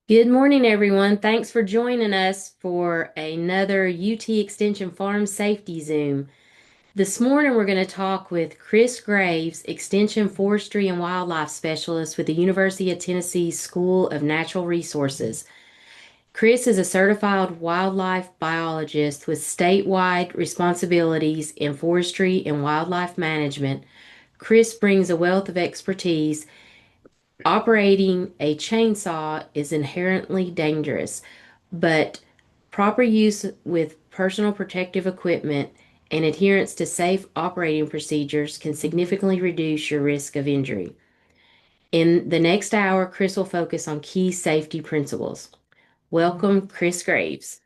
Good morning, everyone. Thanks for joining us for another UT Extension Farm Safety Zoom. This morning, we're going to talk with Chris Graves, Extension Forestry and Wildlife Specialist with the University of Tennessee School of Natural Resources. Chris is a certified wildlife biologist with statewide responsibilities in forestry and wildlife management. Chris brings a wealth of expertise. Operating a chainsaw is inherently dangerous, but proper use with personal protective equipment and adherence to safe operating procedures can significantly reduce your risk of injury. In the next hour, Chris will focus on key safety principles. Welcome, Chris Graves.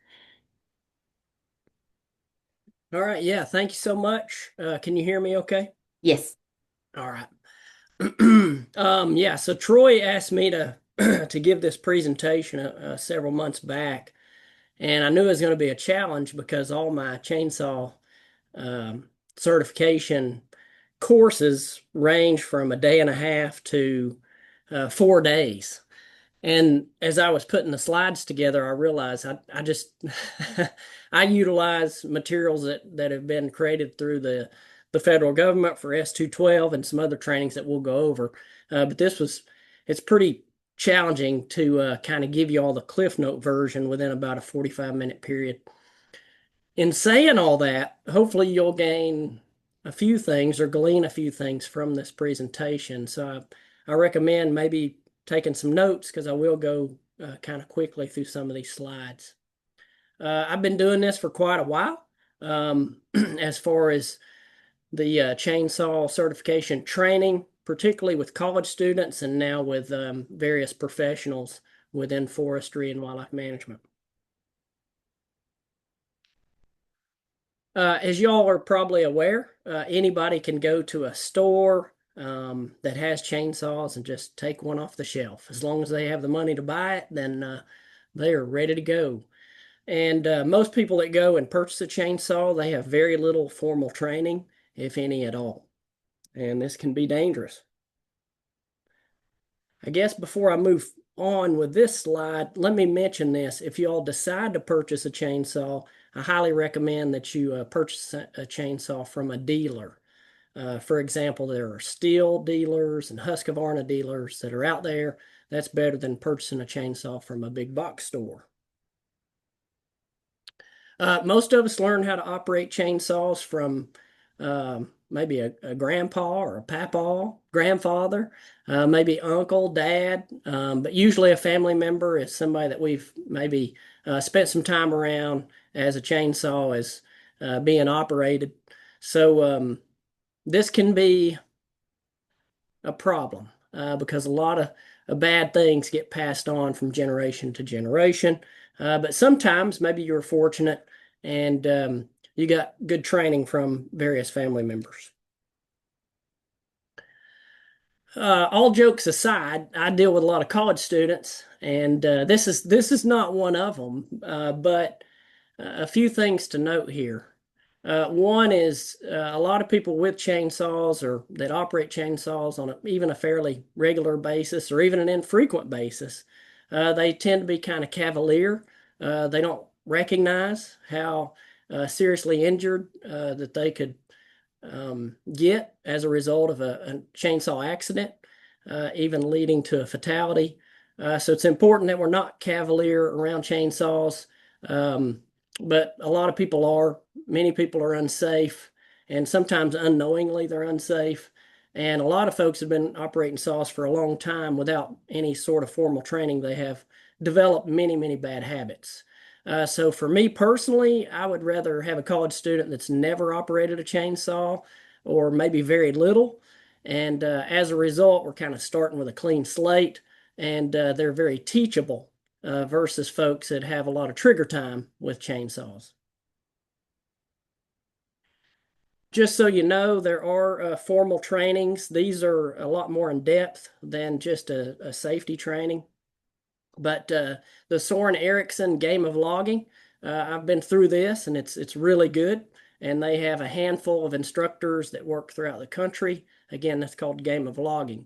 All right. Yeah. Thank you so much. Can you hear me okay? Yes. All right. Yeah. So Troy asked me to to give this presentation several months back, and I knew it was going to be a challenge because all my chainsaw um, certification courses range from a day and a half to 4 days. And as I was putting the slides together, I realized I just I utilize materials that have been created through the federal government for S212 and some other trainings that we'll go over. But it's pretty challenging to kind of give you all the Cliff Note version within about a 45-minute period. In saying all that, hopefully you'll gain a few things or glean a few things from this presentation. So I recommend maybe taking some notes because I will go kind of quickly through some of these slides. I've been doing this for quite a while as far as the chainsaw certification training, particularly with college students and now with various professionals within forestry and wildlife management. As y'all are probably aware, anybody can go to a store that has chainsaws and just take one off the shelf. As long as they have the money to buy it, then they are ready to go. And most people that go and purchase a chainsaw, they have very little formal training, if any at all. And this can be dangerous. I guess before I move on with this slide, let me mention this. If you all decide to purchase a chainsaw, I highly recommend that you purchase a chainsaw from a dealer. For example, there are Stihl dealers and Husqvarna dealers that are out there. That's better than purchasing a chainsaw from a big box store. Most of us learn how to operate chainsaws from maybe a grandpa or a papa, grandfather, maybe uncle, dad, but usually a family member is somebody that we've maybe spent some time around as a chainsaw is being operated. So this can be a problem because a lot of bad things get passed on from generation to generation. But sometimes maybe you're fortunate and you got good training from various family members. All jokes aside, I deal with a lot of college students, and this is not one of them. But a few things to note here. One is a lot of people with chainsaws or that operate chainsaws on even a fairly regular basis or even an infrequent basis, they tend to be kind of cavalier. They don't recognize how seriously injured that they could get as a result of a chainsaw accident, even leading to a fatality. So it's important that we're not cavalier around chainsaws. Um, but a lot of people are. Many people are unsafe, and sometimes unknowingly they're unsafe. And a lot of folks have been operating saws for a long time without any sort of formal training. They have developed many, many bad habits. So for me personally, I would rather have a college student that's never operated a chainsaw or maybe very little. And as a result, we're kind of starting with a clean slate and they're very teachable versus folks that have a lot of trigger time with chainsaws. Just so you know, there are formal trainings. These are a lot more in depth than just a safety training. But the Soren Erickson Game of Logging, I've been through this and it's really good. And they have a handful of instructors that work throughout the country. Again, that's called Game of Logging.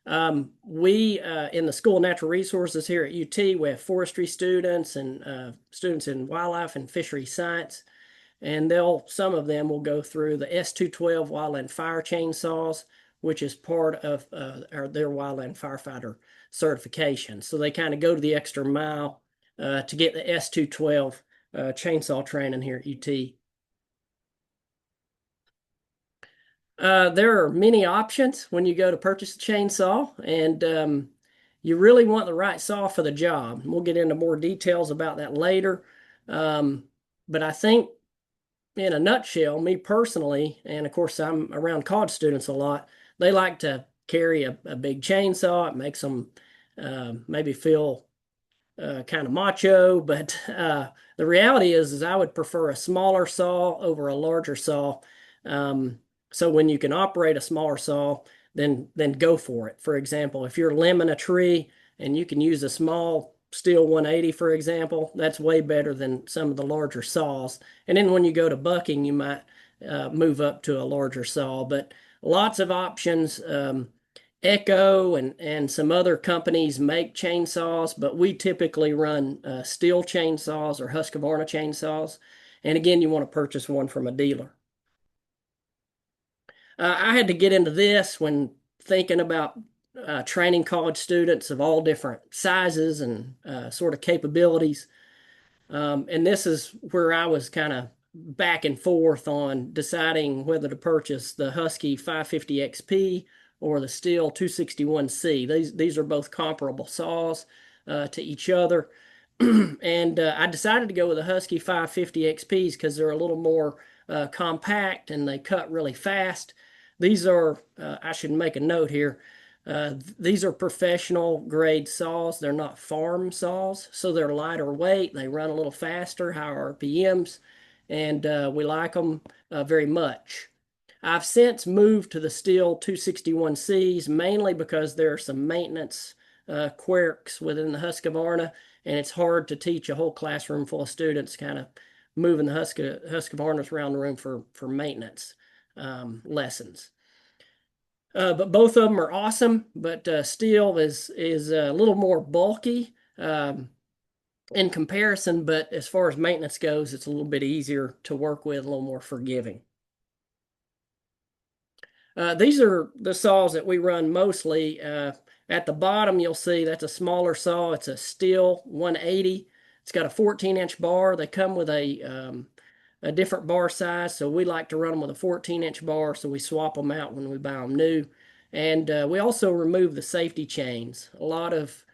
We in the School of Natural Resources here at UT, we have forestry students and students in wildlife and fishery science, and some of them will go through the S212 wildland fire chainsaws, which is part of their wildland firefighter certification. So they kind of go to the extra mile to get the S212 chainsaw training here at UT. There are many options when you go to purchase a chainsaw, and you really want the right saw for the job. We'll get into more details about that later. But I think, in a nutshell, me personally, and of course I'm around college students a lot, they like to carry a big chainsaw. It makes them maybe feel kind of macho, but the reality is I would prefer a smaller saw over a larger saw. Um, so when you can operate a smaller saw, then go for it. For example, if you're limbing a tree and you can use a small Steel 180, for example, that's way better than some of the larger saws. And then when you go to bucking, you might move up to a larger saw, but lots of options. Echo and some other companies make chainsaws, but we typically run Stihl chainsaws or Husqvarna chainsaws. And again, you want to purchase one from a dealer. I had to get into this when thinking about training college students of all different sizes and sort of capabilities. And this is where I was kind of back and forth on deciding whether to purchase the Husky 550 XP or the Stihl 261C. These are both comparable saws to each other. And I decided to go with the Husky 550 XPs because they're a little more compact and they cut really fast. These are, I should make a note here, these are professional grade saws. They're not farm saws, so they're lighter weight. They run a little faster, higher RPMs, and we like them very much. I've since moved to the Stihl 261Cs mainly because there are some maintenance quirks within the Husqvarna, and it's hard to teach a whole classroom full of students kind of moving the Husqvarnas around the room for maintenance lessons. But both of them are awesome. But Stihl is a little more bulky in comparison. But as far as maintenance goes, it's a little bit easier to work with, a little more forgiving. These are the saws that we run mostly. At the bottom, you'll see that's a smaller saw. It's a Stihl 180. It's got a 14-inch bar. They come with a different bar size, so we like to run them with a 14-inch bar, so we swap them out when we buy them new. And we also remove the safety chains. A lot of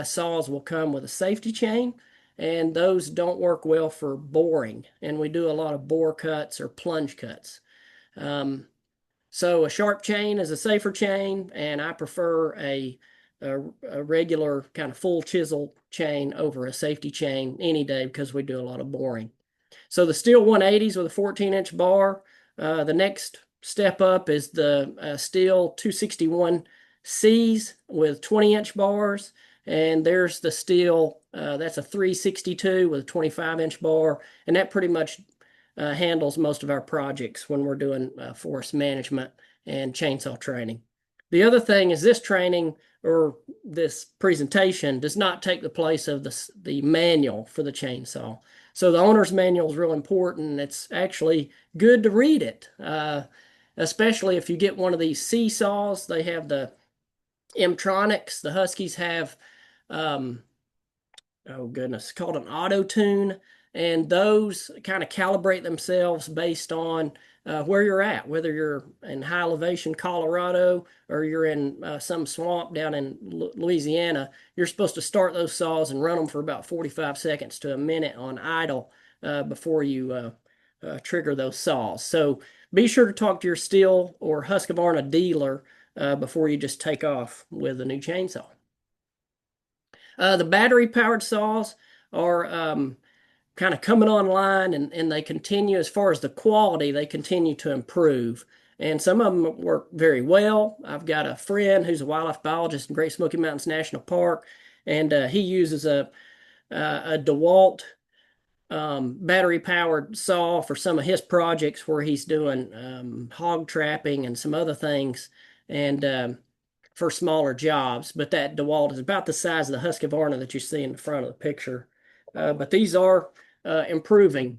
saws will come with a safety chain, and those don't work well for boring. And we do a lot of bore cuts or plunge cuts. So a sharp chain is a safer chain, and I prefer a regular kind of full chisel chain over a safety chain any day because we do a lot of boring. So the Stihl 180s with a 14-inch bar. The next step up is the Stihl 261Cs with 20-inch bars. And there's the Stihl, that's a 362 with a 25-inch bar. And that pretty much handles most of our projects when we're doing forest management and chainsaw training. The other thing is this training or this presentation does not take the place of the manual for the chainsaw. So the owner's manual is real important. It's actually good to read it, especially if you get one of these C saws. They have the M-Tronics. The Huskies have, oh goodness, called an auto tune. And those kind of calibrate themselves based on where you're at, whether you're in high elevation Colorado or you're in some swamp down in Louisiana. You're supposed to start those saws and run them for about 45 seconds to a minute on idle before you trigger those saws. So be sure to talk to your Stihl or Husqvarna dealer before you just take off with a new chainsaw. The battery powered saws are kind of coming online, and they continue, as far as the quality, they continue to improve. And some of them work very well. I've got a friend who's a wildlife biologist in Great Smoky Mountains National Park, and he uses a DeWalt battery-powered saw for some of his projects where he's doing hog trapping and some other things. And for smaller jobs, but that DeWalt is about the size of the Husqvarna that you see in the front of the picture. But these are improving.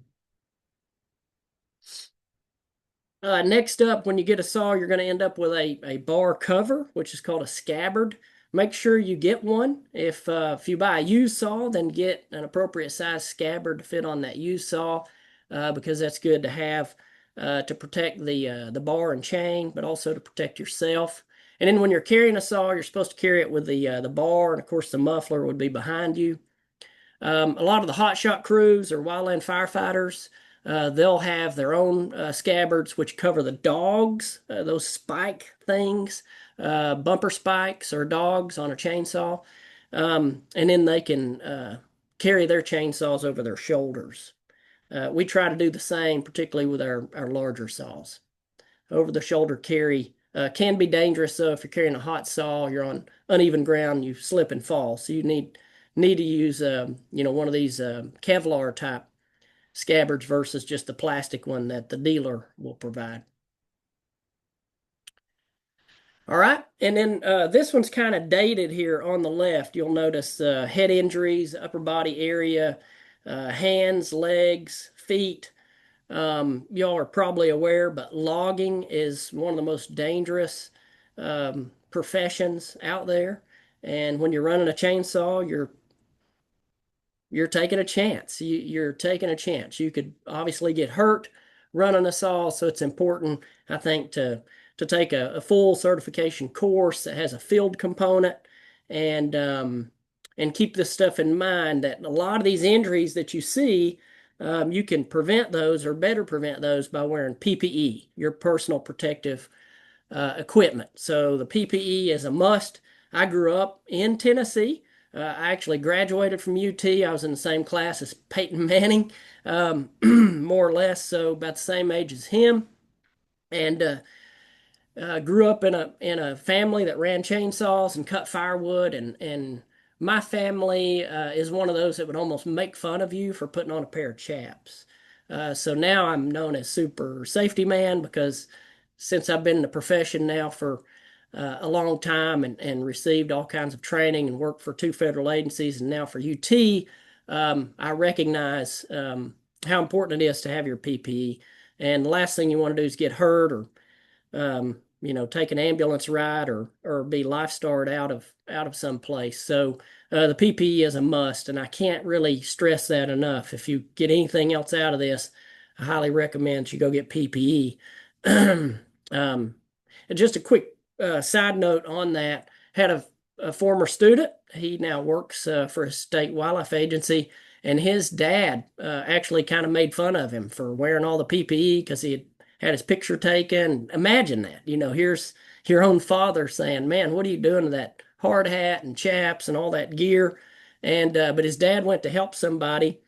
Next up, when you get a saw, you're going to end up with a bar cover, which is called a scabbard. Make sure you get one. If you buy a used saw, then get an appropriate size scabbard to fit on that used saw, because that's good to have to protect the bar and chain, but also to protect yourself. And then when you're carrying a saw, you're supposed to carry it with the bar, and of course the muffler would be behind you. A lot of the hotshot crews or wildland firefighters, they'll have their own scabbards which cover the dogs, those spike things, bumper spikes or dogs on a chainsaw. And then they can carry their chainsaws over their shoulders. We try to do the same, particularly with our larger saws. Over the shoulder carry can be dangerous. So if you're carrying a hot saw, you're on uneven ground, you slip and fall. So you need to use one of these Kevlar type scabbards versus just the plastic one that the dealer will provide. All right, and then this one's kind of dated here on the left. You'll notice head injuries, upper body area, hands, legs, feet. Y'all are probably aware, but logging is one of the most dangerous professions out there. And when you're running a chainsaw, you're taking a chance. You're taking a chance. You could obviously get hurt running a saw, so it's important, I think, to take a full certification course that has a field component, and keep this stuff in mind, that a lot of these injuries that you see, you can prevent those or better prevent those by wearing PPE, your personal protective equipment. So the PPE is a must. I grew up in Tennessee. I actually graduated from UT. I was in the same class as Peyton Manning, more or less, so about the same age as him. And grew up in a family that ran chainsaws and cut firewood, and my family is one of those that would almost make fun of you for putting on a pair of chaps. So now I'm known as Super Safety Man, because since I've been in the profession now for a long time, and received all kinds of training and worked for 2 federal agencies and now for UT, I recognize how important it is to have your PPE. And the last thing you want to do is get hurt, or take an ambulance ride, or be life-starved out of some place. So the PPE is a must, and I can't really stress that enough. If you get anything else out of this, I highly recommend you go get PPE. And just a quick side note on that: had a former student. He now works for a state wildlife agency, and his dad actually kind of made fun of him for wearing all the PPE because he had his picture taken. Imagine that. Here's your own father saying, "Man, what are you doing to that hard hat and chaps and all that gear?" And but his dad went to help somebody,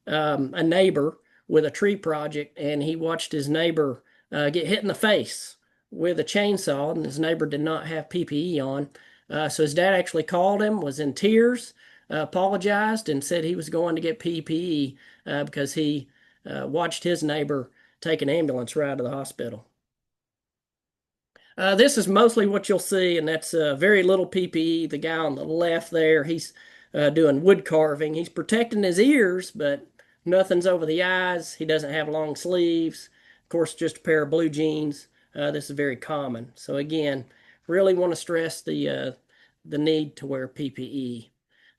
a neighbor, with a tree project, and he watched his neighbor get hit in the face with a chainsaw, and his neighbor did not have PPE on. So his dad actually called him, was in tears, apologized, and said he was going to get PPE because he watched his neighbor take an ambulance ride to the hospital. This is mostly what you'll see, and that's very little PPE. The guy on the left there, he's doing wood carving. He's protecting his ears, but nothing's over the eyes. He doesn't have long sleeves. Of course, just a pair of blue jeans. This is very common. So again, really want to stress the need to wear PPE,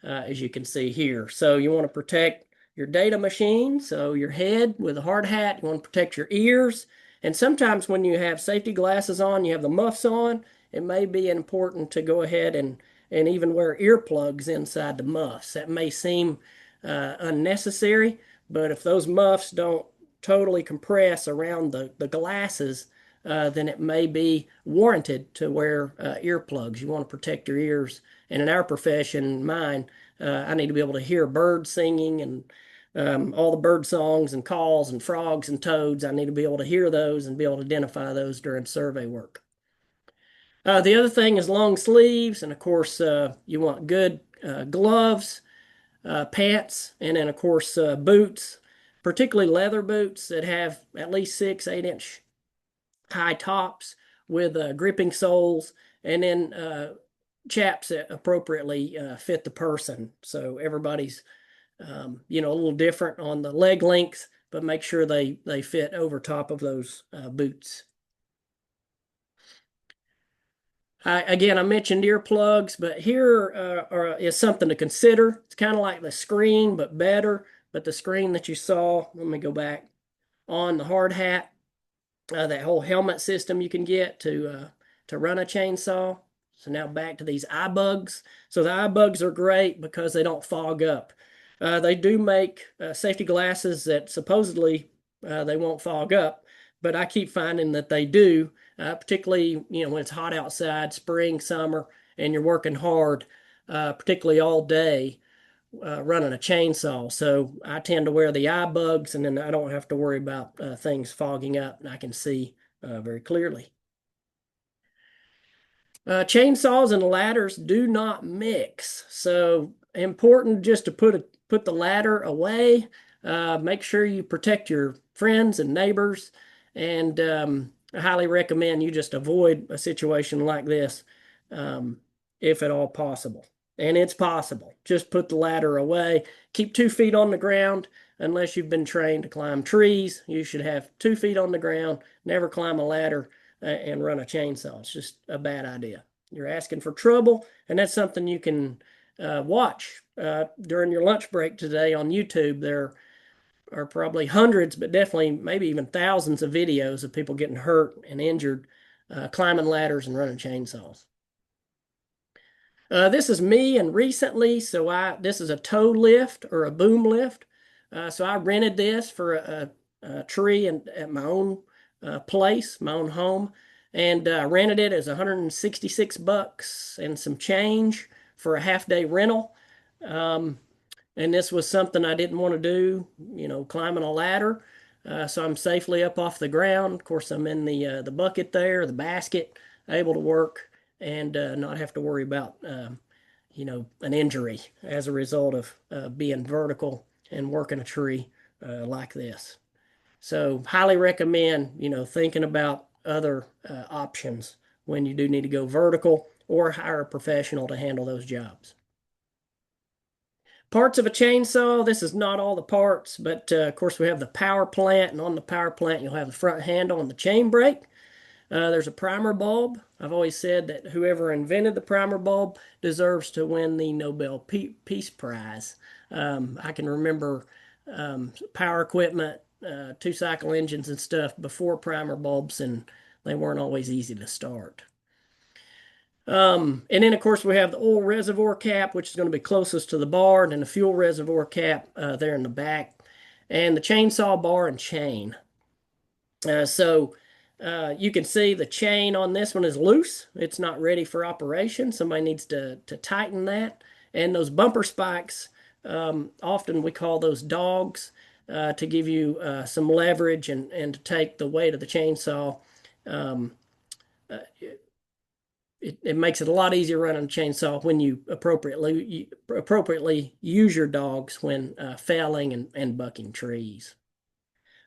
as you can see here. So you want to protect your data machine, so your head with a hard hat. You want to protect your ears. And sometimes when you have safety glasses on, you have the muffs on, it may be important to go ahead and even wear earplugs inside the muffs. That may seem unnecessary, but if those muffs don't totally compress around the glasses, then it may be warranted to wear earplugs. You want to protect your ears. And in our profession, mine, I need to be able to hear birds singing, and all the bird songs and calls and frogs and toads. I need to be able to hear those and be able to identify those during survey work. The other thing is long sleeves, and of course you want good gloves, pants, and then of course boots, particularly leather boots that have at least 6-8 inch high tops with gripping soles. And then chaps that appropriately fit the person. So everybody's a little different on the leg length, but make sure they fit over top of those boots. Again, I mentioned earplugs, but here is something to consider. It's kind of like the screen, but better. But the screen that you saw, let me go back, on the hard hat, that whole helmet system you can get to run a chainsaw. So now back to these eye bugs. So the eye bugs are great because they don't fog up. They do make safety glasses that supposedly they won't fog up, but I keep finding that they do, particularly when it's hot outside, spring, summer, and you're working hard, particularly all day running a chainsaw. So I tend to wear the eye bugs, and then I don't have to worry about things fogging up, and I can see very clearly. Chainsaws and ladders do not mix, so important just to put the ladder away. Make sure you protect your friends and neighbors, and I highly recommend you just avoid a situation like this if at all possible. And it's possible. Just put the ladder away. Keep 2 feet on the ground. Unless you've been trained to climb trees, you should have 2 feet on the ground. Never climb a ladder and run a chainsaw. It's just a bad idea. You're asking for trouble, and that's something you can watch during your lunch break today on YouTube. There are probably hundreds, but definitely maybe even thousands of videos of people getting hurt and injured climbing ladders and running chainsaws. This is me, and recently, this is a tow lift or a boom lift. So I rented this for a tree at my own place, my own home, and rented it as 166 bucks and some change for a half-day rental. And this was something I didn't want to do, climbing a ladder. So I'm safely up off the ground. Of course, I'm in the bucket there, the basket, able to work and not have to worry about an injury as a result of being vertical and working a tree like this. So highly recommend thinking about other options when you do need to go vertical or hire a professional to handle those jobs. Parts of a chainsaw, this is not all the parts, but of course we have the power plant, and on the power plant you'll have the front handle and the chain brake. There's a primer bulb. I've always said that whoever invented the primer bulb deserves to win the Nobel Peace Prize. I can remember power equipment, two-cycle engines and stuff before primer bulbs, and they weren't always easy to start. And then, of course, we have the oil reservoir cap, which is going to be closest to the bar, and then the fuel reservoir cap there in the back, and the chainsaw bar and chain. You can see the chain on this one is loose. It's not ready for operation. Somebody needs to tighten that. And those bumper spikes, often we call those dogs to give you some leverage and to take the weight of the chainsaw. It makes it a lot easier running a chainsaw when you appropriately use your dogs when felling and bucking trees.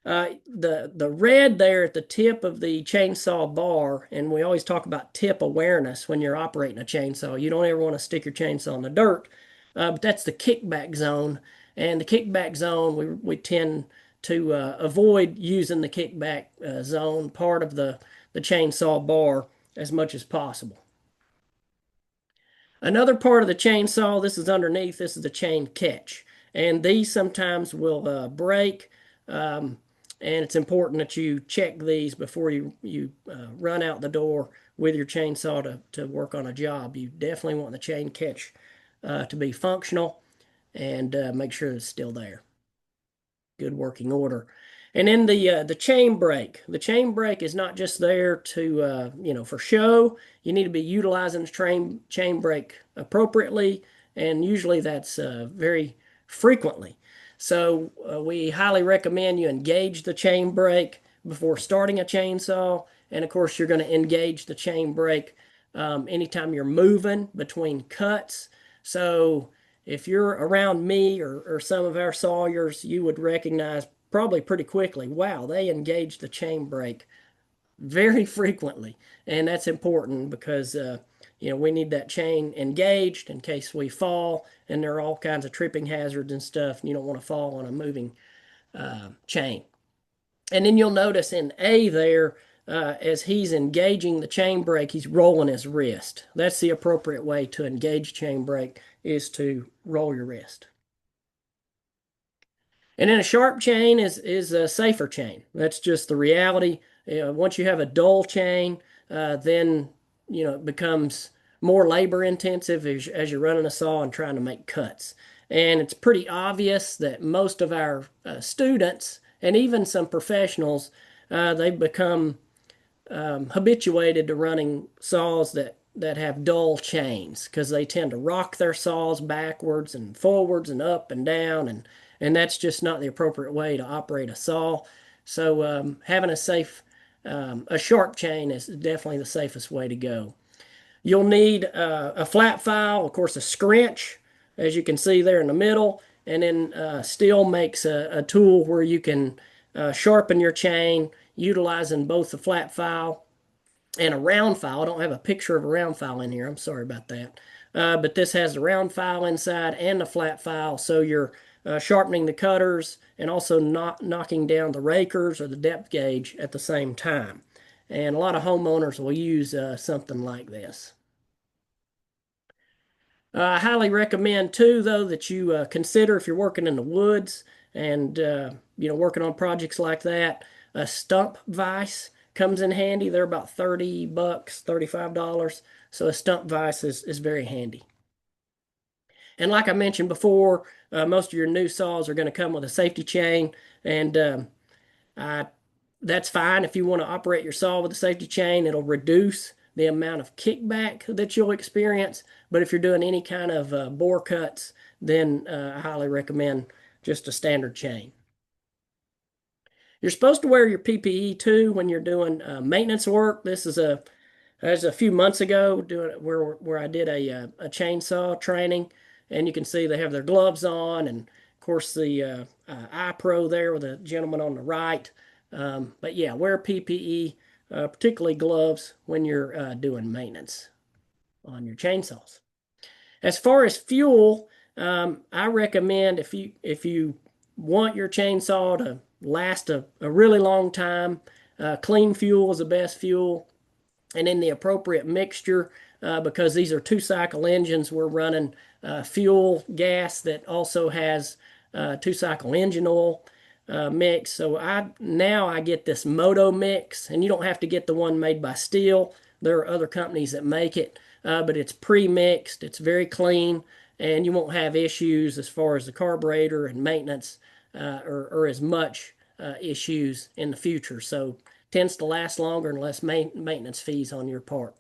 The red there at the tip of the chainsaw bar, and we always talk about tip awareness when you're operating a chainsaw. You don't ever want to stick your chainsaw in the dirt, but that's the kickback zone. And the kickback zone, we tend to avoid using the kickback zone part of the chainsaw bar as much as possible. Another part of the chainsaw, this is underneath, this is the chain catch. And these sometimes will break, and it's important that you check these before you run out the door with your chainsaw to work on a job. You definitely want the chain catch to be functional and make sure it's still there. Good working order. And then the chain brake. The chain brake is not just there to for show. You need to be utilizing the chain brake appropriately, and usually that's very frequently. So we highly recommend you engage the chain brake before starting a chainsaw, and of course you're going to engage the chain brake anytime you're moving between cuts. So if you're around me or some of our sawyers, you would recognize probably pretty quickly, wow, they engage the chain brake very frequently. And that's important because we need that chain engaged in case we fall, and there are all kinds of tripping hazards and stuff, and you don't want to fall on a moving chain. And then you'll notice in A there, as he's engaging the chain brake, he's rolling his wrist. That's the appropriate way to engage chain brake, is to roll your wrist. And then a sharp chain is a safer chain. That's just the reality. Once you have a dull chain, then it becomes more labor intensive as you're running a saw and trying to make cuts. And it's pretty obvious that most of our students and even some professionals, they've become habituated to running saws that have dull chains because they tend to rock their saws backwards and forwards and up and down, and that's just not the appropriate way to operate a saw. So having a sharp chain is definitely the safest way to go. You'll need a flat file, of course, a scrunch, as you can see there in the middle, and then Stihl makes a tool where you can sharpen your chain utilizing both the flat file and a round file. I don't have a picture of a round file in here. I'm sorry about that. But this has the round file inside and the flat file, so you're sharpening the cutters and also not knocking down the rakers or the depth gauge at the same time. And a lot of homeowners will use something like this. I highly recommend too, though, that you consider, if you're working in the woods and working on projects like that, a stump vise comes in handy. They're about $30, $35. So a stump vise is very handy. And like I mentioned before, most of your new saws are going to come with a safety chain, and that's fine. If you want to operate your saw with a safety chain, it'll reduce the amount of kickback that you'll experience. But if you're doing any kind of bore cuts, then I highly recommend just a standard chain. You're supposed to wear your PPE too when you're doing maintenance work. This is a few months ago doing where I did a chainsaw training, and you can see they have their gloves on, and of course the iPro there with the gentleman on the right. But yeah, wear PPE, particularly gloves when you're doing maintenance on your chainsaws. As far as fuel, I recommend if you want your chainsaw to last a really long time, clean fuel is the best fuel, and in the appropriate mixture, because these are two-cycle engines, we're running fuel gas that also has two-cycle engine oil mix. So I get this Moto mix, and you don't have to get the one made by Stihl. There are other companies that make it, but it's pre-mixed. It's very clean, and you won't have issues as far as the carburetor and maintenance, or as much issues in the future. So tends to last longer and less maintenance fees on your part.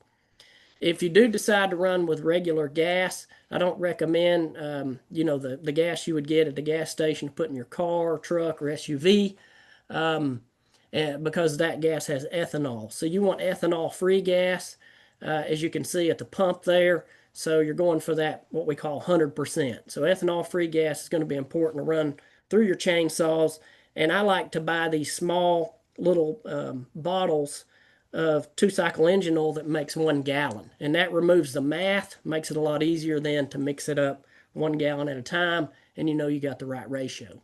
If you do decide to run with regular gas, I don't recommend, the gas you would get at the gas station to put in your car, truck, or SUV, because that gas has ethanol. So you want ethanol-free gas, as you can see at the pump there. So you're going for that, what we call 100%. So ethanol-free gas is going to be important to run through your chainsaws. And I like to buy these small little bottles of two-cycle engine oil that makes 1 gallon. And that removes the math, makes it a lot easier then to mix it up 1 gallon at a time, and you got the right ratio.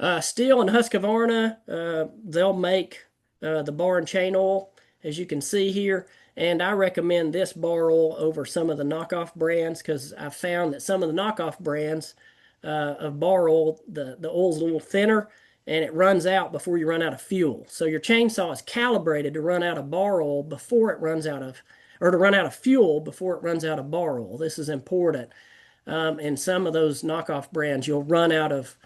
Stihl and Husqvarna, they'll make the bar and chain oil, as you can see here. And I recommend this bar oil over some of the knockoff brands, because I've found that some of the knockoff brands of bar oil, the oil's a little thinner, and it runs out before you run out of fuel. So your chainsaw is calibrated to run out of bar oil before it runs out of, or to run out of fuel before it runs out of bar oil. This is important. In some of those knockoff brands, you'll run out of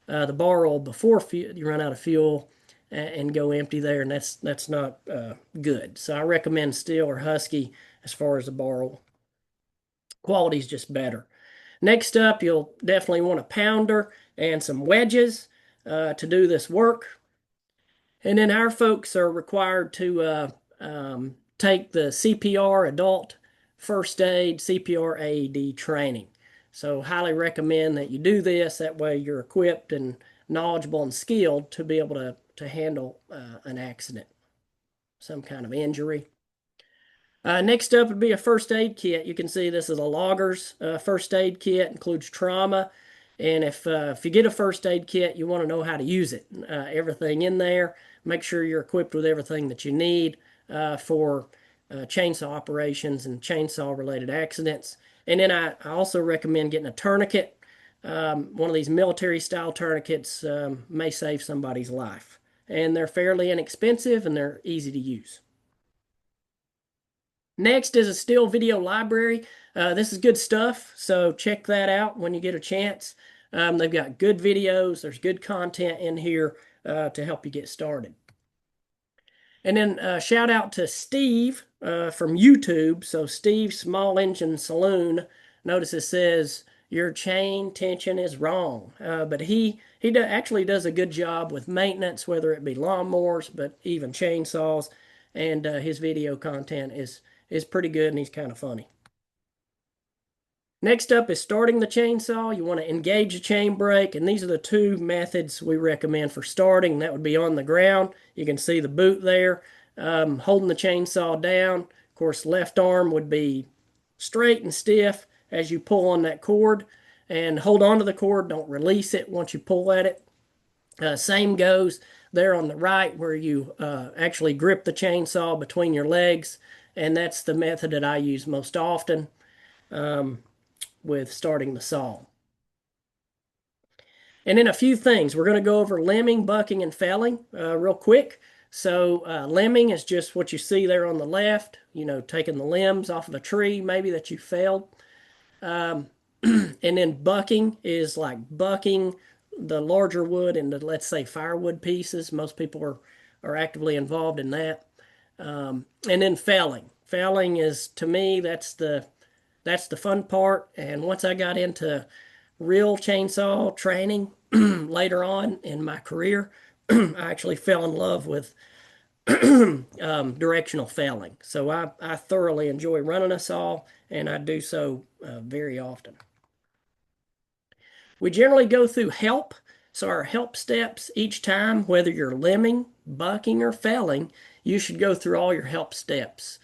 the bar oil before you run out of fuel and go empty there, and that's not good. So I recommend Stihl or Husky as far as the bar oil. Quality is just better. Next up, you'll definitely want a pounder and some wedges to do this work. And then our folks are required to take the CPR adult first aid, CPR AED training. So highly recommend that you do this. That way you're equipped and knowledgeable and skilled to be able to handle an accident, some kind of injury. Next up would be a first aid kit. You can see this is a logger's first aid kit, includes trauma. And if you get a first aid kit, you want to know how to use it. Everything in there. Make sure you're equipped with everything that you need for chainsaw operations and chainsaw related accidents. And then I also recommend getting a tourniquet. One of these military style tourniquets may save somebody's life. And they're fairly inexpensive and they're easy to use. Next is a still video library. This is good stuff, so check that out when you get a chance. They've got good videos, there's good content in here to help you get started. And then shout out to Steve from YouTube. So Steve Small Engine Saloon. Notice it says your chain tension is wrong. But he actually does a good job with maintenance, whether it be lawnmowers, but even chainsaws. And his video content is pretty good and he's kind of funny. Next up is starting the chainsaw. You want to engage the chain brake, and these are the two methods we recommend for starting. That would be on the ground. You can see the boot there, holding the chainsaw down. Of course, left arm would be straight and stiff as you pull on that cord, and hold on to the cord. Don't release it once you pull at it. Same goes there on the right where you actually grip the chainsaw between your legs, and that's the method that I use most often with starting the saw. And then a few things. We're going to go over limbing, bucking, and felling real quick. So limbing is just what you see there on the left, taking the limbs off of a tree maybe that you felled. And then bucking is like bucking the larger wood into, let's say, firewood pieces. Most people are actively involved in that. And then felling. Felling is, to me, that's the fun part. And once I got into real chainsaw training later on in my career, I actually fell in love with directional felling. So I thoroughly enjoy running a saw, and I do so very often. We generally go through help. So our help steps each time, whether you're limbing, bucking, or felling, you should go through all your help steps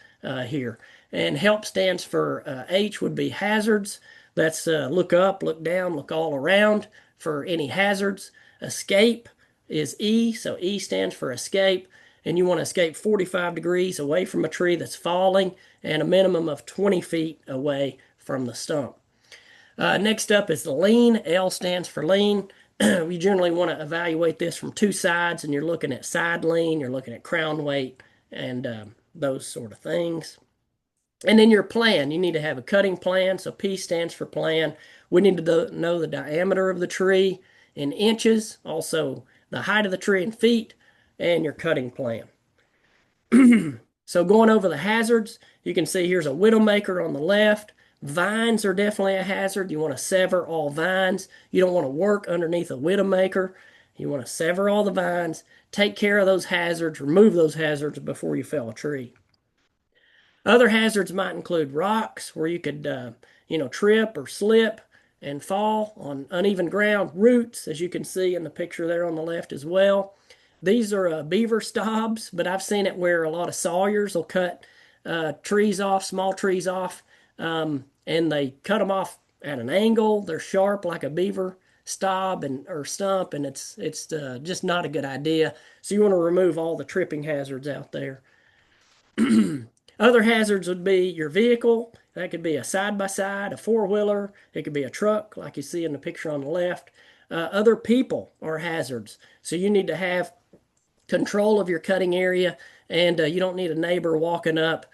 here. And help stands for H would be hazards. That's look up, look down, look all around for any hazards. Escape is E, so E stands for escape. And you want to escape 45 degrees away from a tree that's falling and a minimum of 20 feet away from the stump. Next up is the lean. L stands for lean. We generally want to evaluate this from two sides, and you're looking at side lean, you're looking at crown weight, and those sort of things. And then your plan. You need to have a cutting plan. So P stands for plan. We need to know the diameter of the tree in inches, also the height of the tree in feet, and your cutting plan. So going over the hazards, you can see here's a widowmaker on the left. Vines are definitely a hazard. You want to sever all vines. You don't want to work underneath a widowmaker. You want to sever all the vines, take care of those hazards, remove those hazards before you fell a tree. Other hazards might include rocks where you could, trip or slip and fall on uneven ground. Roots, as you can see in the picture there on the left as well. These are beaver stobs, but I've seen it where a lot of sawyers will cut trees off, small trees off, and they cut them off at an angle. They're sharp like a beaver stob or stump, and it's just not a good idea. So you want to remove all the tripping hazards out there. Other hazards would be your vehicle. That could be a side-by-side, a four-wheeler. It could be a truck, like you see in the picture on the left. Other people are hazards. So you need to have control of your cutting area, and you don't need a neighbor walking up,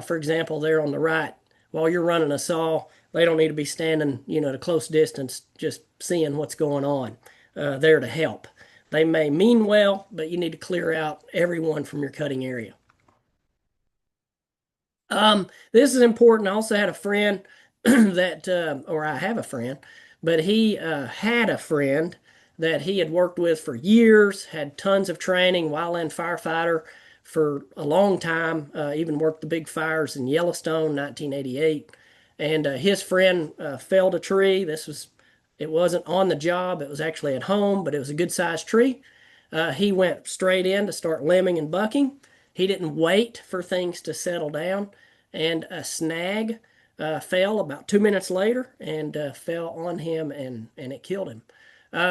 for example, there on the right. While you're running a saw, they don't need to be standing, at a close distance, just seeing what's going on, there to help. They may mean well, but you need to clear out everyone from your cutting area. This is important. I also had a friend or I have a friend, but he had a friend that he had worked with for years, had tons of training, wildland firefighter for a long time, even worked the big fires in Yellowstone, 1988. And his friend felled a tree. It wasn't on the job, it was actually at home, but it was a good sized tree. He went straight in to start limbing and bucking. He didn't wait for things to settle down, and a snag fell about 2 minutes later and fell on him, and it killed him.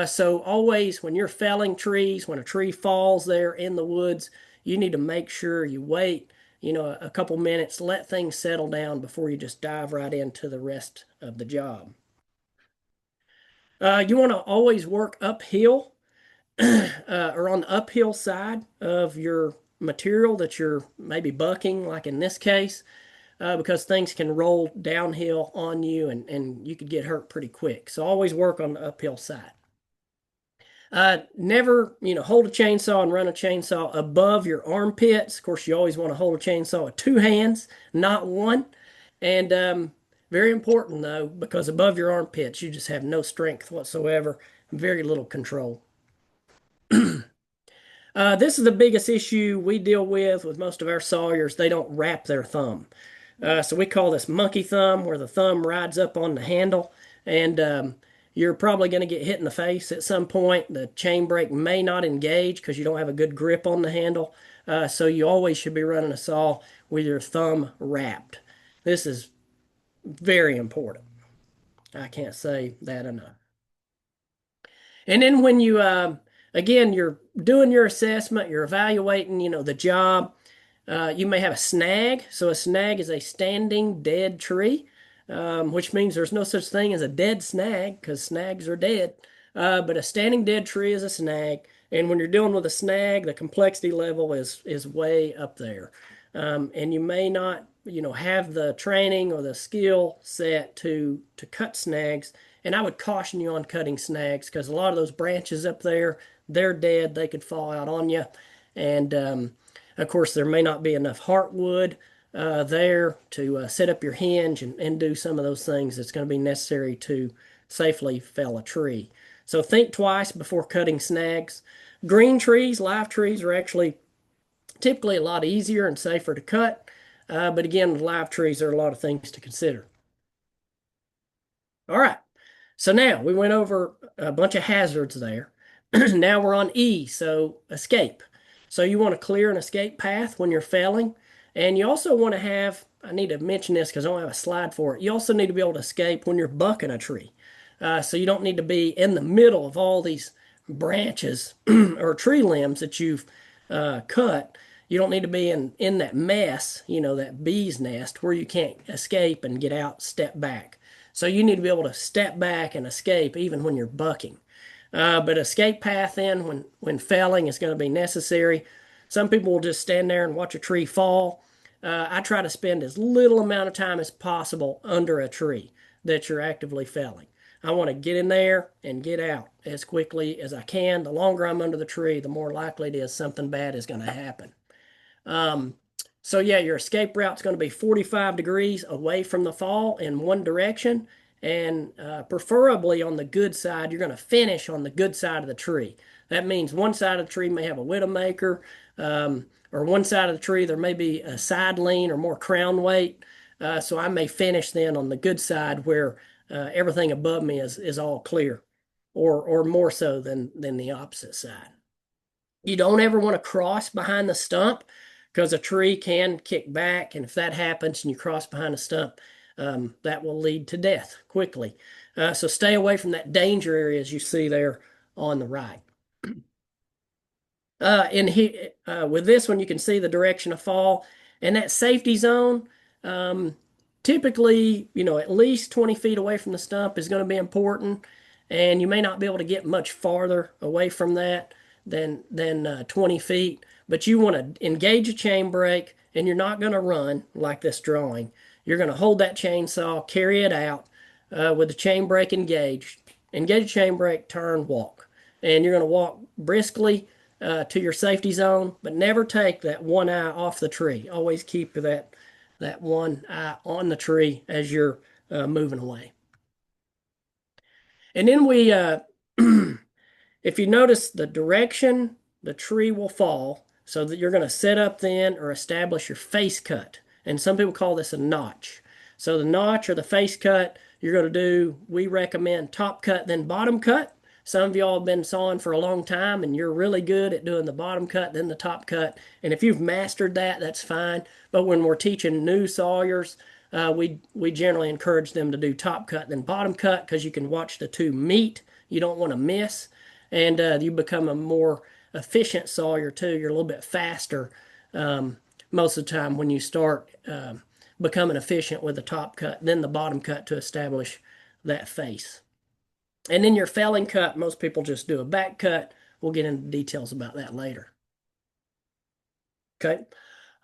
So always when you're felling trees, when a tree falls there in the woods, you need to make sure you wait, a couple minutes, let things settle down before you just dive right into the rest of the job. You want to always work uphill or on the uphill side of your material that you're maybe bucking, like in this case, because things can roll downhill on you, and you could get hurt pretty quick. So always work on the uphill side. Never, hold a chainsaw and run a chainsaw above your armpits. Of course, you always want to hold a chainsaw with two hands, not one. And very important though, because above your armpits, you just have no strength whatsoever, very little control. This is the biggest issue we deal with most of our sawyers. They don't wrap their thumb. So we call this monkey thumb, where the thumb rides up on the handle, and you're probably going to get hit in the face at some point. The chain brake may not engage because you don't have a good grip on the handle. So you always should be running a saw with your thumb wrapped. This is very important. I can't say that enough. And then when you, again, you're doing your assessment, you're evaluating, the job. You may have a snag. So a snag is a standing dead tree, which means there's no such thing as a dead snag because snags are dead. But a standing dead tree is a snag. And when you're dealing with a snag, the complexity level is way up there. And you may not, have the training or the skill set to cut snags. And I would caution you on cutting snags because a lot of those branches up there, they're dead. They could fall out on you. And of course, there may not be enough heartwood there to set up your hinge and do some of those things that's going to be necessary to safely fell a tree. So think twice before cutting snags. Green trees, live trees, are actually typically a lot easier and safer to cut. But again, with live trees, there are a lot of things to consider. All right. So now we went over a bunch of hazards there. Now we're on E, so escape. So you want to clear an escape path when you're felling. And you also want to have, I need to mention this because I don't have a slide for it. You also need to be able to escape when you're bucking a tree. So you don't need to be in the middle of all these branches or tree limbs that you've cut. You don't need to be in that mess, that bee's nest where you can't escape and get out, step back. So you need to be able to step back and escape even when you're bucking. But escape path then when felling is going to be necessary. Some people will just stand there and watch a tree fall. I try to spend as little amount of time as possible under a tree that you're actively felling. I want to get in there and get out as quickly as I can. The longer I'm under the tree, the more likely it is something bad is going to happen. So yeah, your escape route is going to be 45 degrees away from the fall in one direction, and preferably on the good side. You're going to finish on the good side of the tree. That means one side of the tree may have a widowmaker, or one side of the tree there may be a side lean or more crown weight. So I may finish then on the good side where everything above me is all clear, or more so than the opposite side. You don't ever want to cross behind the stump because a tree can kick back, and if that happens and you cross behind a stump, that will lead to death quickly. So stay away from that danger area as you see there on the right. With this one, you can see the direction of fall, and that safety zone, typically, at least 20 feet away from the stump is going to be important, and you may not be able to get much farther away from that than 20 feet, but you want to engage a chain brake, and you're not going to run like this drawing. You're going to hold that chainsaw, carry it out with the chain brake engaged, engage a chain brake, turn, walk, and you're going to walk briskly to your safety zone, but never take that one eye off the tree. Always keep that one eye on the tree as you're moving away. And then we, if you notice the direction the tree will fall, so that you're going to set up then or establish your face cut. And some people call this a notch. So the notch or the face cut, you're going to do, we recommend top cut, then bottom cut. Some of y'all have been sawing for a long time and you're really good at doing the bottom cut, then the top cut. And if you've mastered that, that's fine. But when we're teaching new sawyers, we generally encourage them to do top cut then bottom cut because you can watch the two meet. You don't want to miss. And you become a more efficient sawyer too. You're a little bit faster most of the time when you start becoming efficient with the top cut, then the bottom cut to establish that face. And then your felling cut, most people just do a back cut. We'll get into details about that later. Okay.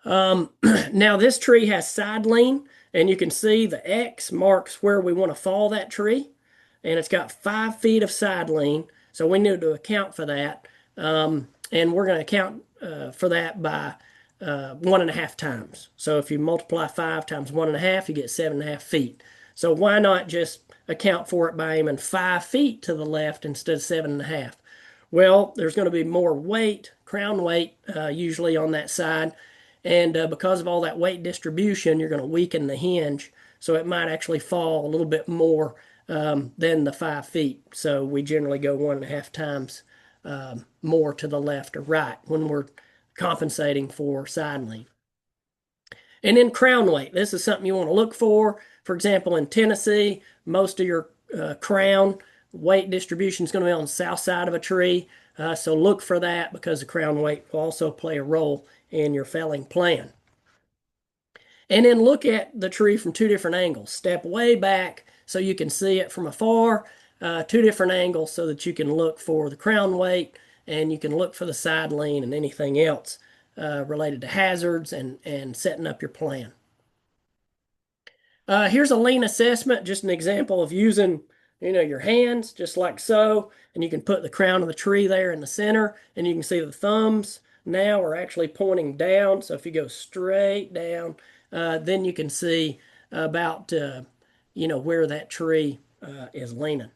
Now this tree has side lean, and you can see the X marks where we want to fall that tree. And it's got 5 feet of side lean, so we need to account for that. And we're going to account for that by 1.5 times. So if you multiply 5 times 1.5, you get 7.5 feet. So why not just account for it by aiming 5 feet to the left instead of 7.5? Well, there's going to be more weight, crown weight, usually on that side. And because of all that weight distribution, you're going to weaken the hinge. So it might actually fall a little bit more than the 5 feet. So we generally go 1.5 times more to the left or right when we're compensating for side lean. And then crown weight. This is something you want to look for. For example, in Tennessee, most of your crown weight distribution is going to be on the south side of a tree. So look for that because the crown weight will also play a role in your felling plan. And then look at the tree from 2 different angles. Step way back so you can see it from afar. 2 different angles so that you can look for the crown weight and you can look for the side lean and anything else related to hazards and setting up your plan. Here's a lean assessment, just an example of using your hands just like so, and you can put the crown of the tree there in the center, and you can see the thumbs now are actually pointing down. So if you go straight down, then you can see about where that tree is leaning.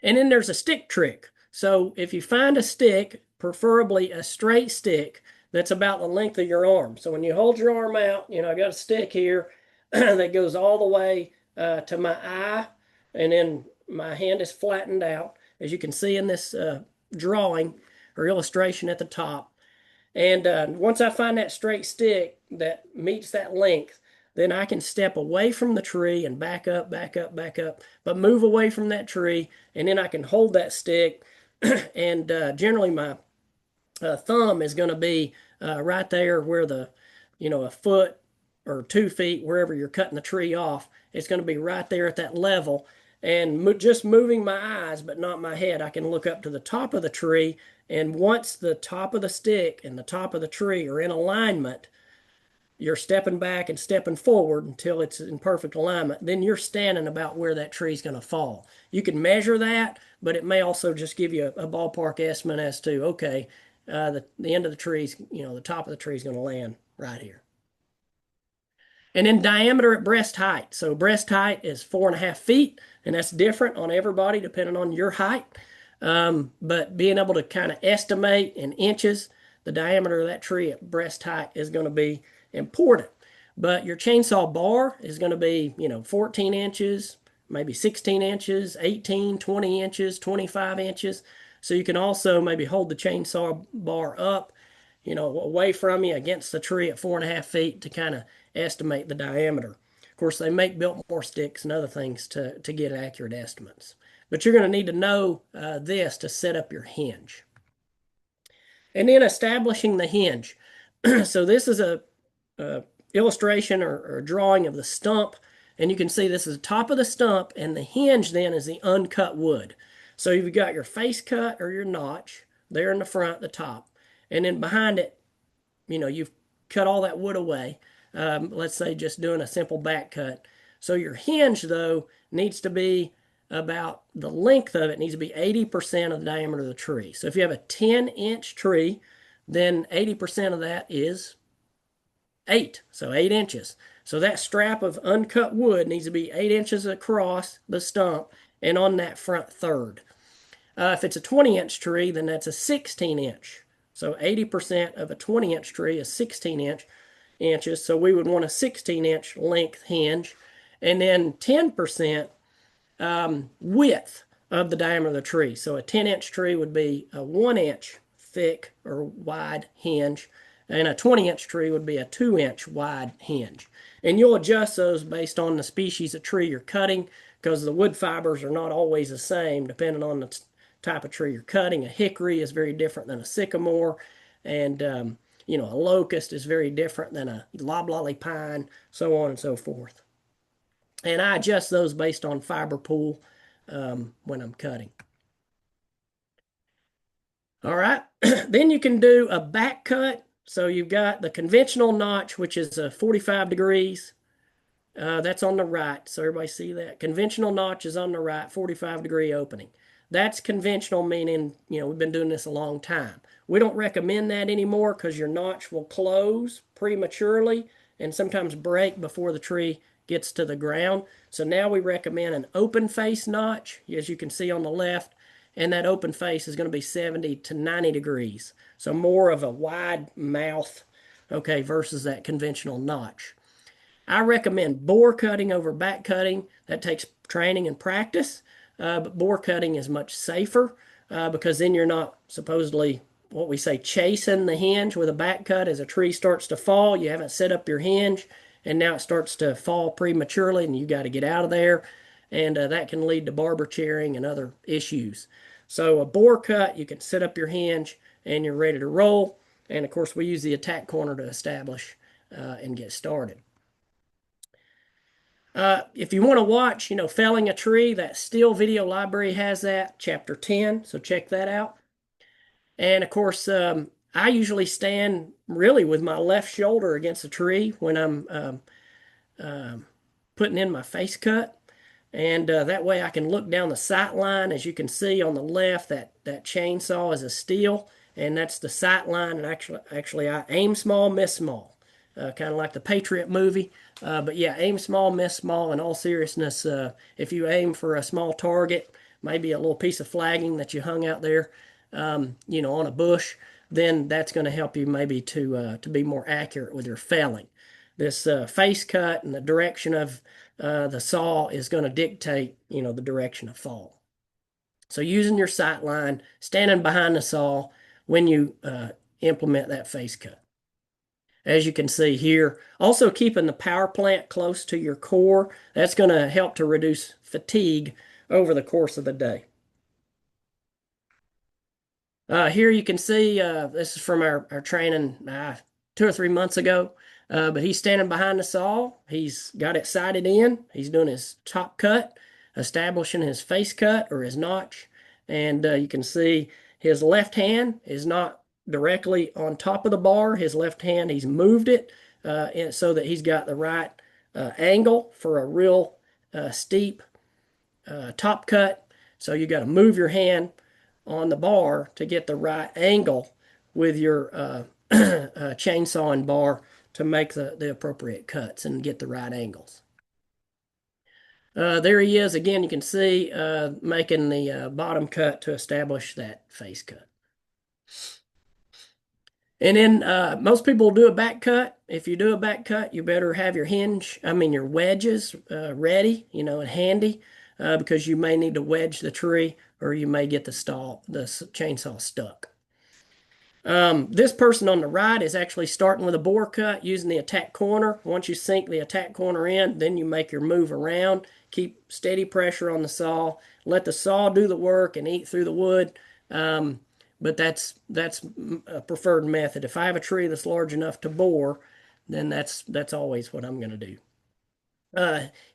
And then there's a stick trick. So if you find a stick, preferably a straight stick that's about the length of your arm. So when you hold your arm out, I got a stick here that goes all the way to my eye, and then my hand is flattened out, as you can see in this drawing or illustration at the top. And once I find that straight stick that meets that length, then I can step away from the tree and back up, back up, back up, but move away from that tree, and then I can hold that stick, and generally my thumb is going to be right there where a foot or 2 feet, wherever you're cutting the tree off, it's going to be right there at that level. And just moving my eyes, but not my head, I can look up to the top of the tree. And once the top of the stick and the top of the tree are in alignment, you're stepping back and stepping forward until it's in perfect alignment. Then you're standing about where that tree is going to fall. You can measure that, but it may also just give you a ballpark estimate as to, okay, the end of the trees, the top of the tree is going to land right here. And then diameter at breast height. So breast height is 4.5 feet, and that's different on everybody depending on your height. But being able to kind of estimate in inches the diameter of that tree at breast height is going to be important. But your chainsaw bar is going to be, 14 inches, maybe 16 inches, 18, 20 inches, 25 inches. So you can also maybe hold the chainsaw bar up, away from you against the tree at 4.5 feet to kind of estimate the diameter. Of course, they make Biltmore sticks and other things to get accurate estimates. But you're going to need to know this to set up your hinge. And then establishing the hinge. So this is a illustration or a drawing of the stump. And you can see this is the top of the stump, and the hinge then is the uncut wood. So you've got your face cut or your notch there in the front, the top. And then behind it, you've cut all that wood away. Let's say just doing a simple back cut. So your hinge, though, needs to be about the length of it needs to be 80% of the diameter of the tree. So if you have a 10-inch tree, then 80% of that is 8, so 8 inches. So that strap of uncut wood needs to be 8 inches across the stump and on that front third. If it's a 20-inch tree, then that's a 16-inch. So 80% of a 20-inch tree is 16 inches. So we would want a 16-inch length hinge. And then 10% width of the diameter of the tree. So a 10-inch tree would be a 1-inch thick or wide hinge, and a 20-inch tree would be a 2-inch wide hinge. And you'll adjust those based on the species of tree you're cutting, because the wood fibers are not always the same depending on the type of tree you're cutting. A hickory is very different than a sycamore, and a locust is very different than a loblolly pine, so on and so forth. And I adjust those based on fiber pool when I'm cutting. All right, then you can do a back cut. So you've got the conventional notch, which is 45 degrees. That's on the right. So everybody see that? Conventional notch is on the right, 45-degree opening. That's conventional, meaning, we've been doing this a long time. We don't recommend that anymore because your notch will close prematurely and sometimes break before the tree gets to the ground. So now we recommend an open face notch, as you can see on the left, and that open face is going to be 70 to 90 degrees. So more of a wide mouth, okay, versus that conventional notch. I recommend bore cutting over back cutting. That takes training and practice, but bore cutting is much safer because then you're not supposedly, what we say, chasing the hinge with a back cut. As a tree starts to fall, you haven't set up your hinge, and now it starts to fall prematurely, and you got to get out of there, and that can lead to barber chairing and other issues. So a bore cut, you can set up your hinge, and you're ready to roll. And of course, we use the attack corner to establish and get started. If you want to watch, felling a tree, that Stihl video library has that, chapter 10, so check that out. And of course, I usually stand really with my left shoulder against a tree when I'm putting in my face cut. And that way I can look down the sight line. As you can see on the left, that chainsaw is a Stihl, and that's the sight line. And actually I aim small, miss small. Kind of like the Patriot movie. But yeah, aim small, miss small. In all seriousness, if you aim for a small target, maybe a little piece of flagging that you hung out there, on a bush, then that's going to help you maybe to be more accurate with your felling. This face cut and the direction of the saw is going to dictate, the direction of fall. So using your sight line, standing behind the saw when you implement that face cut. As you can see here, also keeping the power plant close to your core, that's going to help to reduce fatigue over the course of the day. Here you can see, this is from our training 2 or 3 months ago, but he's standing behind the saw. He's got it sighted in. He's doing his top cut, establishing his face cut or his notch. And you can see his left hand is not directly on top of the bar. His left hand, he's moved it so that he's got the right angle for a real steep top cut. So you got to move your hand on the bar to get the right angle with your chainsaw and bar to make the appropriate cuts and get the right angles. There he is again. You can see making the bottom cut to establish that face cut. And then most people do a back cut. If you do a back cut, you better have your wedges ready, and handy, because you may need to wedge the tree or you may get the chainsaw stuck. This person on the right is actually starting with a bore cut using the attack corner. Once you sink the attack corner in, then you make your move around. Keep steady pressure on the saw. Let the saw do the work and eat through the wood. But that's a preferred method. If I have a tree that's large enough to bore, then that's always what I'm going to do.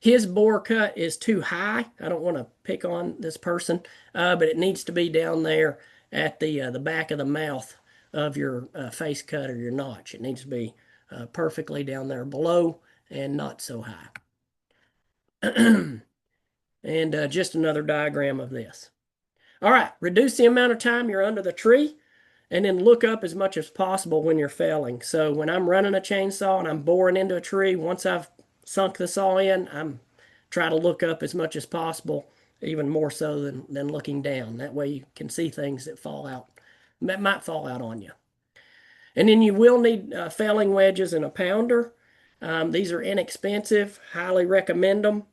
His bore cut is too high. I don't want to pick on this person, but it needs to be down there at the back of the mouth of your face cut or your notch. It needs to be perfectly down there below and not so high. And just another diagram of this. All right, reduce the amount of time you're under the tree, and then look up as much as possible when you're felling. So when I'm running a chainsaw and I'm boring into a tree, once I've sunk the saw in, I'm try to look up as much as possible, even more so than looking down. That way you can see things that might fall out on you. And then you will need felling wedges and a pounder. These are inexpensive, highly recommend them.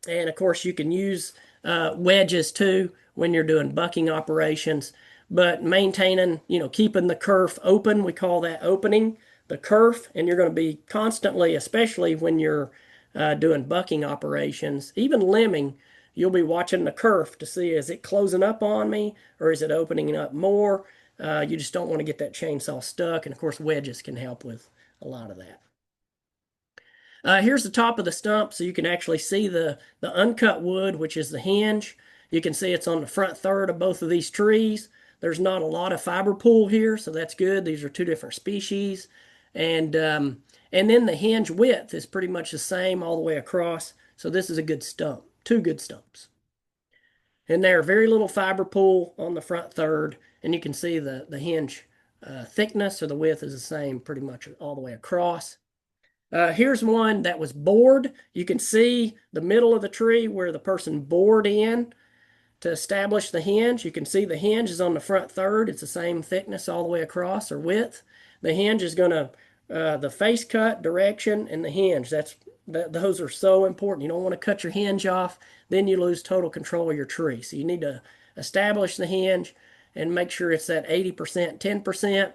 And of course, you can use wedges too when you're doing bucking operations, but maintaining, keeping the kerf open, we call that opening the kerf. And you're going to be constantly, especially when you're doing bucking operations, even limbing, you'll be watching the kerf to see, is it closing up on me or is it opening up more? You just don't want to get that chainsaw stuck. And of course, wedges can help with a lot of that. Here's the top of the stump, so you can actually see the uncut wood, which is the hinge. You can see it's on the front third of both of these trees. There's not a lot of fiber pool here, so that's good. These are two different species. And then the hinge width is pretty much the same all the way across. So this is a good stump, two good stumps. And there, very little fiber pool on the front third, and you can see the hinge thickness or the width is the same pretty much all the way across. Here's one that was bored. You can see the middle of the tree where the person bored in to establish the hinge. You can see the hinge is on the front third. It's the same thickness all the way across or width. The hinge is going to, the face cut, direction, and the hinge. Those are so important. You don't want to cut your hinge off, then you lose total control of your tree. So you need to establish the hinge and make sure it's at 80%, 10%,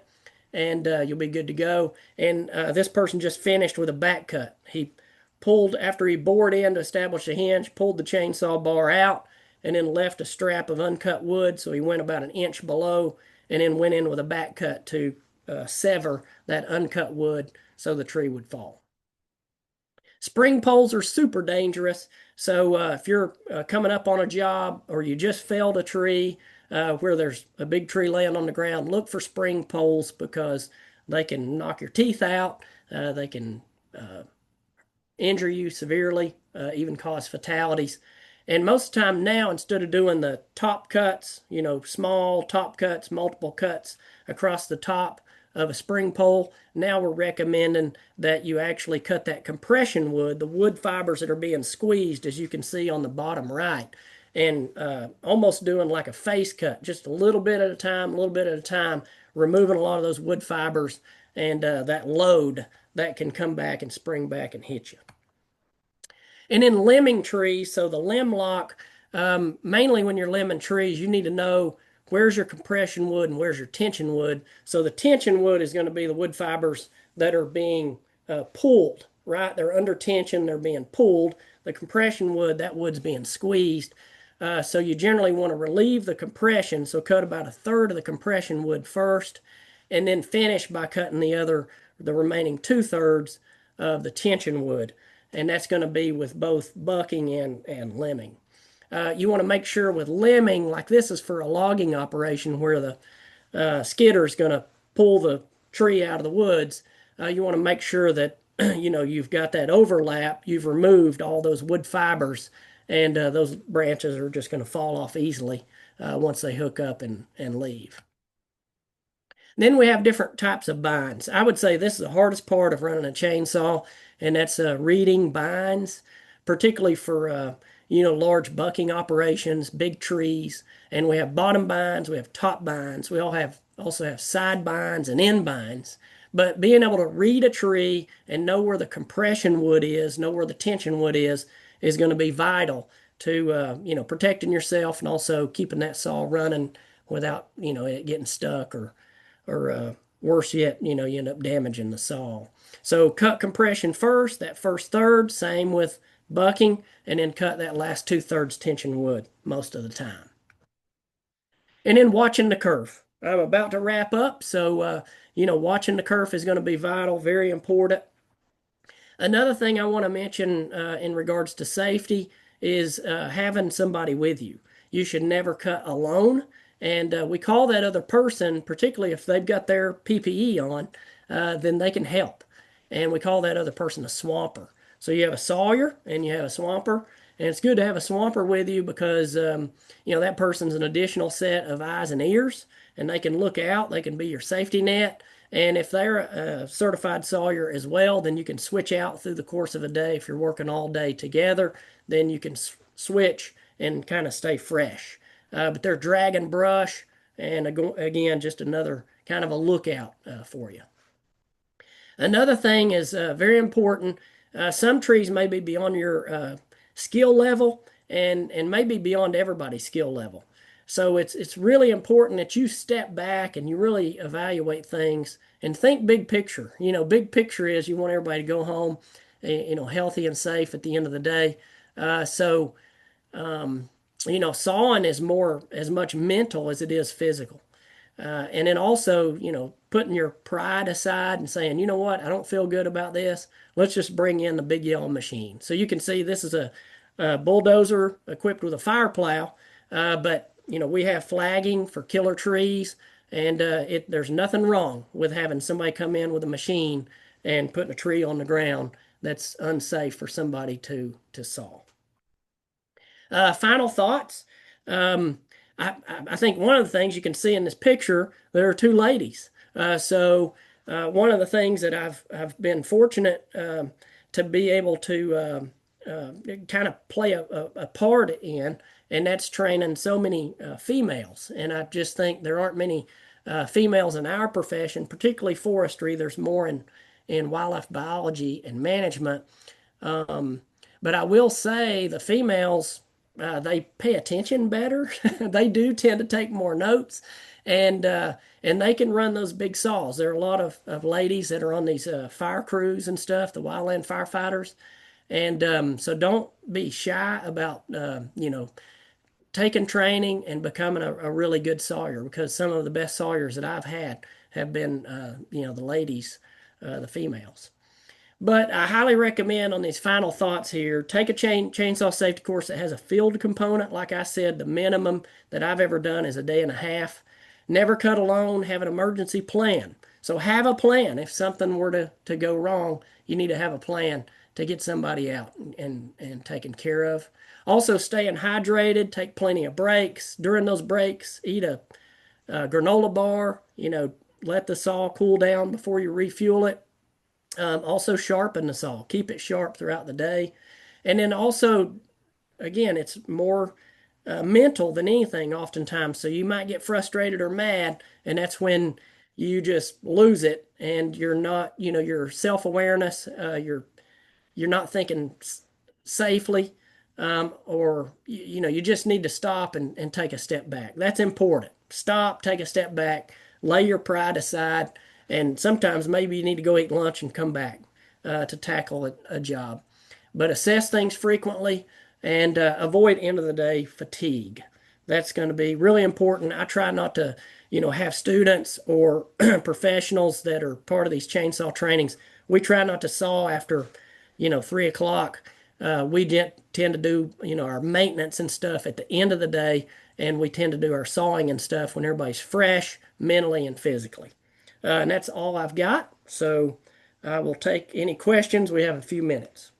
and you'll be good to go. And this person just finished with a back cut. He pulled, after he bored in to establish the hinge, pulled the chainsaw bar out, and then left a strap of uncut wood. So he went about an inch below and then went in with a back cut to sever that uncut wood so the tree would fall. Spring poles are super dangerous. So if you're coming up on a job or you just felled a tree where there's a big tree laying on the ground, look for spring poles because they can knock your teeth out. They can injure you severely, even cause fatalities. And most of the time now, instead of doing the top cuts, small top cuts, multiple cuts across the top of a spring pole, now we're recommending that you actually cut that compression wood, the wood fibers that are being squeezed, as you can see on the bottom right, and almost doing like a face cut, just a little bit at a time, a little bit at a time, removing a lot of those wood fibers and that load that can come back and spring back and hit you. And in limbing trees, so the limb lock, mainly when you're limbing trees, you need to know where's your compression wood and where's your tension wood. So the tension wood is going to be the wood fibers that are being pulled, right? They're under tension, they're being pulled. The compression wood, that wood's being squeezed. So you generally want to relieve the compression, so cut about a third of the compression wood first, and then finish by cutting the remaining 2/3 of the tension wood. And that's going to be with both bucking and limbing. You want to make sure with limbing, like this is for a logging operation where the skidder is going to pull the tree out of the woods. You want to make sure that you've got that overlap. You've removed all those wood fibers, and those branches are just going to fall off easily once they hook up and leave. Then we have different types of binds. I would say this is the hardest part of running a chainsaw, and that's reading binds, particularly for large bucking operations, big trees. And we have bottom binds, we have top binds, we also have side binds and end binds. But being able to read a tree and know where the compression wood is, know where the tension wood is going to be vital to protecting yourself and also keeping that saw running without it getting stuck or worse yet, you end up damaging the saw. So cut compression first, that first third, same with bucking, and then cut that last 2/3 tension wood most of the time. And then watching the kerf. I'm about to wrap up, so watching the kerf is going to be vital, very important. Another thing I want to mention in regards to safety is having somebody with you. You should never cut alone. And we call that other person, particularly if they've got their PPE on, then they can help. And we call that other person a swamper. So you have a sawyer and you have a swamper. And it's good to have a swamper with you because, that person's an additional set of eyes and ears. And they can look out. They can be your safety net. And if they're a certified sawyer as well, then you can switch out through the course of a day. If you're working all day together, then you can switch and kind of stay fresh. But they're dragging brush, and again, just another kind of a lookout for you. Another thing is very important. Some trees may be beyond your skill level and maybe beyond everybody's skill level. So it's really important that you step back and you really evaluate things and think big picture. Big picture is you want everybody to go home, healthy and safe at the end of the day. So sawing is more as much mental as it is physical. And then also, putting your pride aside and saying, you know what, I don't feel good about this. Let's just bring in the big yellow machine. So you can see this is a bulldozer equipped with a fire plow, but we have flagging for killer trees, and there's nothing wrong with having somebody come in with a machine and putting a tree on the ground that's unsafe for somebody to saw. Final thoughts. Um, I think one of the things you can see in this picture, there are two ladies. One of the things that I've been fortunate to be able to kind of play a part in, and that's training so many females. And I just think there aren't many females in our profession, particularly forestry. There's more in wildlife biology and management. But I will say the females, they pay attention better. They do tend to take more notes, and they can run those big saws. There are a lot of ladies that are on these fire crews and stuff, the wildland firefighters, and so don't be shy about taking training and becoming a really good sawyer, because some of the best sawyers that I've had have been the ladies, the females. But I highly recommend on these final thoughts here, take a chainsaw safety course that has a field component. Like I said, the minimum that I've ever done is a day and a half. Never cut alone, have an emergency plan. So have a plan. If something were to go wrong, you need to have a plan to get somebody out and taken care of. Also, staying hydrated, take plenty of breaks. During those breaks, eat a granola bar, let the saw cool down before you refuel it. Also sharpen the saw. Keep it sharp throughout the day. And then also, again, it's more mental than anything oftentimes. So you might get frustrated or mad, and that's when you just lose it, and you're not, your self-awareness, you're not thinking safely, or you just need to stop and take a step back. That's important. Stop, take a step back, lay your pride aside, and sometimes maybe you need to go eat lunch and come back to tackle a job. But assess things frequently and avoid end of the day fatigue. That's going to be really important. I try not to, have students or professionals that are part of these chainsaw trainings. We try not to saw after, 3 o'clock. We tend to do, our maintenance and stuff at the end of the day, and we tend to do our sawing and stuff when everybody's fresh, mentally and physically. And that's all I've got. So I will take any questions. We have a few minutes.